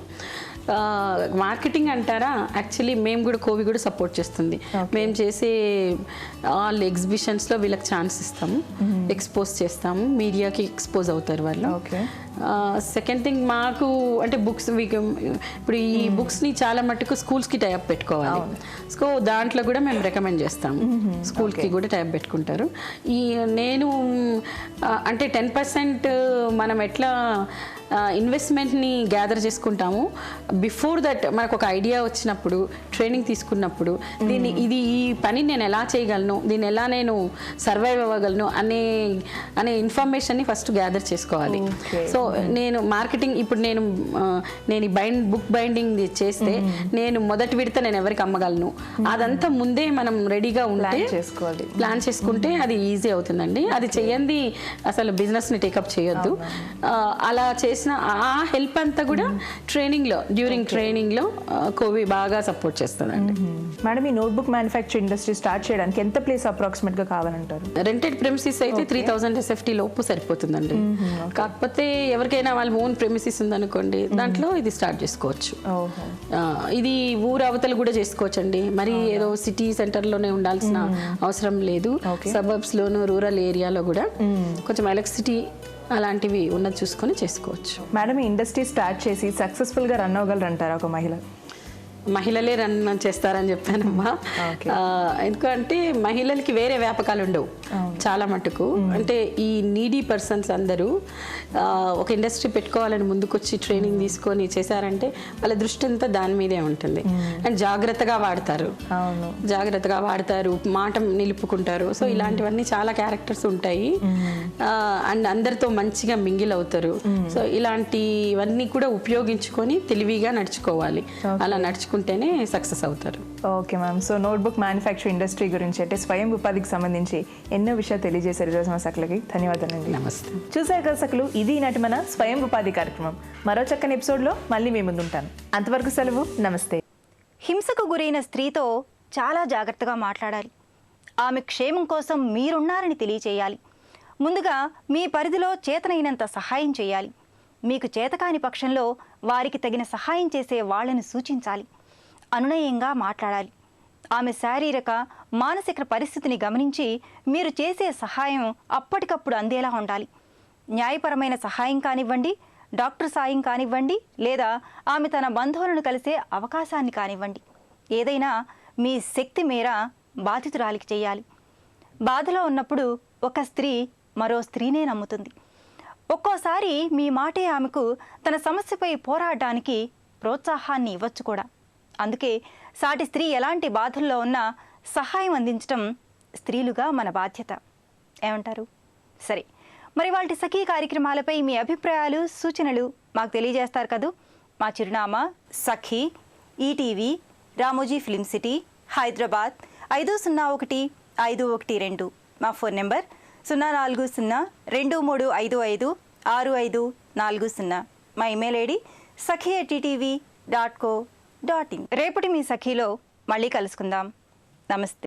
మార్కెటింగ్ అంటారా, యాక్చువల్లీ మేము కూడా కోవి కూడా సపోర్ట్ చేస్తుంది. మేము చేసే ఆల్ ఎగ్జిబిషన్స్లో వీళ్ళకి ఛాన్స్ ఇస్తాము, ఎక్స్పోజ్ చేస్తాము, మీడియాకి ఎక్స్పోజ్ అవుతారు వాళ్ళు. సెకండ్ థింగ్, మాకు అంటే బుక్స్, ఇప్పుడు ఈ బుక్స్ని చాలా మటుకు స్కూల్స్కి టైప్ పెట్టుకోవాలి. సో దాంట్లో కూడా మేము రికమెండ్ చేస్తాము, స్కూల్కి కూడా టైప్ పెట్టుకుంటారు. నేను అంటే 10% మనం ఎట్లా ఇన్వెస్ట్మెంట్ని గ్యాదర్ చేసుకుంటాము. బిఫోర్ దట్ మనకు ఒక ఐడియా వచ్చినప్పుడు, ట్రైనింగ్ తీసుకున్నప్పుడు ఈ పని నేను ఎలా చేయగలను, దీన్ని ఎలా నేను సర్వైవ్ అవ్వగలను అనే ఇన్ఫర్మేషన్ని ఫస్ట్ గ్యాదర్ చేసుకోవాలి. సో నేను మార్కెటింగ్, ఇప్పుడు నేను ఈ బుక్ బైండింగ్ చేస్తే నేను మొదటి విడత నేను ఎవరికి అమ్మగలను, అదంతా ముందే మనం రెడీగా ఉంటే ప్లాన్ చేసుకుంటే అది ఈజీ అవుతుందండి. అది చెయ్యండి అసలు బిజినెస్ని టేకప్ చేయొద్దు. అలా చేసిన ఆ హెల్ప్ అంతా కూడా డ్యూరింగ్ ట్రైనింగ్లో కోవి బాగా సపోర్ట్ చేస్తుందండి. మేడం, ఈ నోట్బుక్ మ్యానుఫ్యాక్చర్ ఇండస్ట్రీ స్టార్ట్ చేయడానికి ఎంత ప్లేస్ అప్రాక్సిమేట్గా కావాలంటారు? రెంటెడ్ ప్రెమిసిస్ అయితే 3000 SFT లోపు సరిపోతుందండి. కాకపోతే ఎవరికైనా వాళ్ళ ఓన్ ప్రెమిసిస్ ఉందనుకోండి, దాంట్లో ఇది స్టార్ట్ చేసుకోవచ్చు. ఇది ఊరు అవతలు కూడా చేసుకోవచ్చు అండి. మరి ఏదో సిటీ సెంటర్లోనే ఉండాల్సిన అవసరం లేదు. సబర్బ్స్లోను, రూరల్ ఏరియాలో కూడా కొంచెం ఎలక్ట్రిసిటీ అలాంటివి ఉన్నది చూసుకొని చేసుకోవచ్చు. మేడం, ఈ ఇండస్ట్రీ స్టార్ట్ చేసి సక్సెస్ఫుల్గా రన్ అవ్వగలరు అంటారా ఒక మహిళ? మహిళలే రన్ చేస్తారని చెప్పానమ్మా. ఎందుకంటే మహిళలకి వేరే వ్యాపకాలు ఉండవు చాలా మటుకు. అంటే ఈ నీడీ పర్సన్స్ అందరూ ఒక ఇండస్ట్రీ పెట్టుకోవాలని ముందుకొచ్చి ట్రైనింగ్ తీసుకొని చేశారంటే వాళ్ళ దృష్టి అంతా దాని మీదే ఉంటుంది. అండ్ జాగ్రత్తగా వాడతారు, మాట నిలుపుకుంటారు. సో ఇలాంటివన్నీ చాలా క్యారెక్టర్స్ ఉంటాయి. అండ్ అందరితో మంచిగా మింగిల్ అవుతారు. సో ఇలాంటివన్నీ కూడా ఉపయోగించుకొని తెలివిగా నడుచుకోవాలి. అలా నడుచుకుంటేనే సక్సెస్ అవుతారు. Okay ma'am. So notebook manufacture industry గురించి అంటే స్వయం ఉపాధికి సంబంధించి ఎన్నో విషయాలు తెలియజేశారు ఈరోజు మా సకలకి. ధన్యవాదాలండి. నమస్తే. చూసారు కదా సకలు, ఇది నాటి మన స్వయం ఉపాధి కార్యక్రమం. మరో చక్కని ఎపిసోడ్లో మళ్ళీ మీ ముందు ఉంటాను. అంతవరకు సెలవు. నమస్తే. హింసకు గురైన స్త్రీతో చాలా జాగ్రత్తగా మాట్లాడాలి. ఆమె క్షేమం కోసం మీరున్నారని తెలియచేయాలి. ముందుగా మీ పరిధిలో చేతనైనంత సహాయం చేయాలి. మీకు చేతకాని పక్షంలో వారికి తగిన సహాయం చేసే వాళ్లను సూచించాలి. అనునయంగా మాట్లాడాలి. ఆమె శారీరక, మానసిక పరిస్థితిని గమనించి మీరు చేసే సహాయం అప్పటికప్పుడు అందేలా ఉండాలి. న్యాయపరమైన సహాయం కానివ్వండి, డాక్టర్ సాయం కానివ్వండి, లేదా ఆమె తన బంధువులను కలిసే అవకాశాన్ని కానివ్వండి, ఏదైనా మీ శక్తి మేర బాధితురాలికి చేయాలి. బాధలో ఉన్నప్పుడు ఒక స్త్రీ మరో స్త్రీనే నమ్ముతుంది. ఒక్కోసారి మీ మాటే ఆమెకు తన సమస్యపై పోరాడడానికి ప్రోత్సాహాన్ని ఇవ్వచ్చు కూడా. అందుకే సాటి స్త్రీ ఎలాంటి బాధల్లో ఉన్నా సహాయం అందించడం స్త్రీలుగా మన బాధ్యత. ఏమంటారు? సరే, మరి వాటి సఖీ కార్యక్రమాలపై మీ అభిప్రాయాలు, సూచనలు మాకు తెలియజేస్తారు కదూ. మా చిరునామా Sakhi, ETV, Ramoji film city, Hyderabad 501512. మా ఫోన్ నెంబర్ 0402355640. మా ఇమెయిల్ ఐడి sakhi@ttv.co.in. రేపటి మీ సఖీలో మళ్ళీ కలుసుకుందాం. నమస్తే.